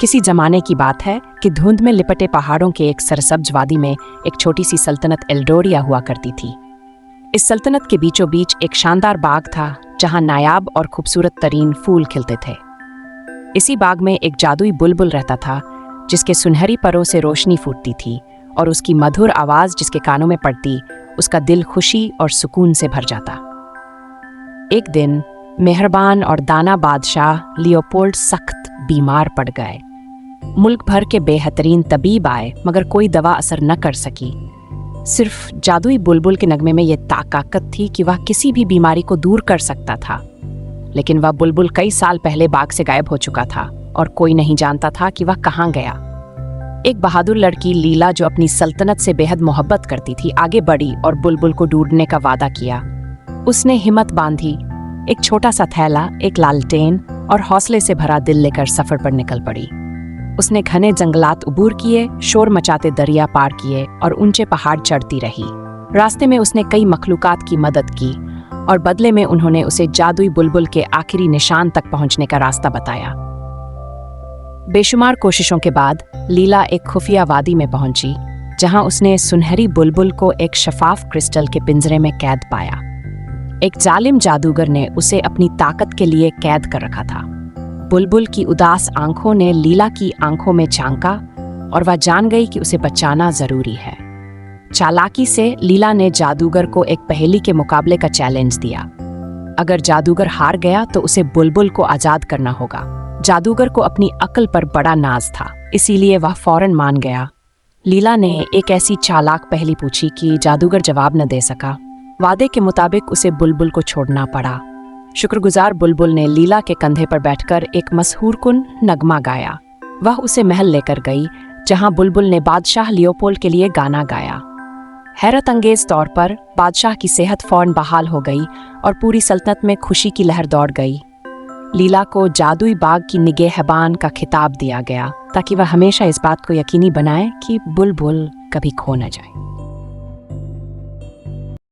किसी जमाने की बात है कि धुंध में लिपटे पहाड़ों के एक सरसब्ज वादी में एक छोटी सी सल्तनत एल्डोरिया हुआ करती थी। इस सल्तनत के बीचों बीच एक शानदार बाग था जहां नायाब और खूबसूरत तरीन फूल खिलते थे। इसी बाग में एक जादुई बुलबुल रहता था जिसके सुनहरी परों से रोशनी फूटती थी और उसकी मधुर आवाज जिसके कानों में पड़ती उसका दिल खुशी और सुकून से भर जाता। एक दिन मेहरबान और दाना बादशाह लियोपोल्ड सख्त बीमार पड़ गए। मुल्क भर के बेहतरीन तबीब आए मगर कोई दवा असर न कर सकी। सिर्फ जादुई बुलबुल के नगमे में ये ताकत थी कि वह किसी भी बीमारी को दूर कर सकता था। लेकिन वह बुलबुल कई साल पहले बाग से गायब हो चुका था और कोई नहीं जानता था कि वह कहाँ गया। एक बहादुर लड़की लीला जो अपनी सल्तनत से बेहद मोहब्बत करती थी आगे बढ़ी और बुलबुल को ढूंढने का वादा किया। उसने हिम्मत बांधी, एक छोटा सा थैला, एक लालटेन और हौसले से भरा दिल लेकर सफर पर निकल पड़ी। उसने घने जंगलात उबूर किए, शोर मचाते दरिया पार किए और ऊंचे पहाड़ चढ़ती रही। रास्ते में उसने कई मखलूकात की मदद की और बदले में उन्होंने उसे जादुई बुलबुल के आखिरी निशान तक पहुंचने का रास्ता बताया। बेशुमार कोशिशों के बाद लीला एक खुफिया वादी में पहुंची जहां उसने सुनहरी बुलबुल को एक शफाफ क्रिस्टल के पिंजरे में कैद पाया। एक जालिम जादूगर ने उसे अपनी ताकत के लिए कैद कर रखा था। बुलबुल की उदास आंखों ने लीला की आंखों में झांका और वह जान गई कि उसे बचाना जरूरी है। चालाकी से लीला ने जादूगर को एक पहेली के मुकाबले का चैलेंज दिया। अगर जादूगर हार गया तो उसे बुलबुल को आजाद करना होगा। जादूगर को अपनी अक्ल पर बड़ा नाज था, इसीलिए वह फौरन मान गया। लीला ने एक ऐसी चालाक पहेली पूछी कि जादूगर जवाब न दे सका। वादे के मुताबिक उसे बुलबुल को छोड़ना पड़ा। शुक्रगुजार बुलबुल ने लीला के कंधे पर बैठकर एक मशहूरकुन नगमा गाया। वह उसे महल लेकर गई जहां बुलबुल ने बादशाह लियोपोल्ड के लिए गाना गाया। हैरत अंगेज तौर पर बादशाह की सेहत फौरन बहाल हो गई और पूरी सल्तनत में खुशी की लहर दौड़ गई। लीला को जादुई बाग की निगहबान का खिताब दिया गया ताकि वह हमेशा इस बात को यकीनी बनाए कि बुलबुल कभी खो न जाए।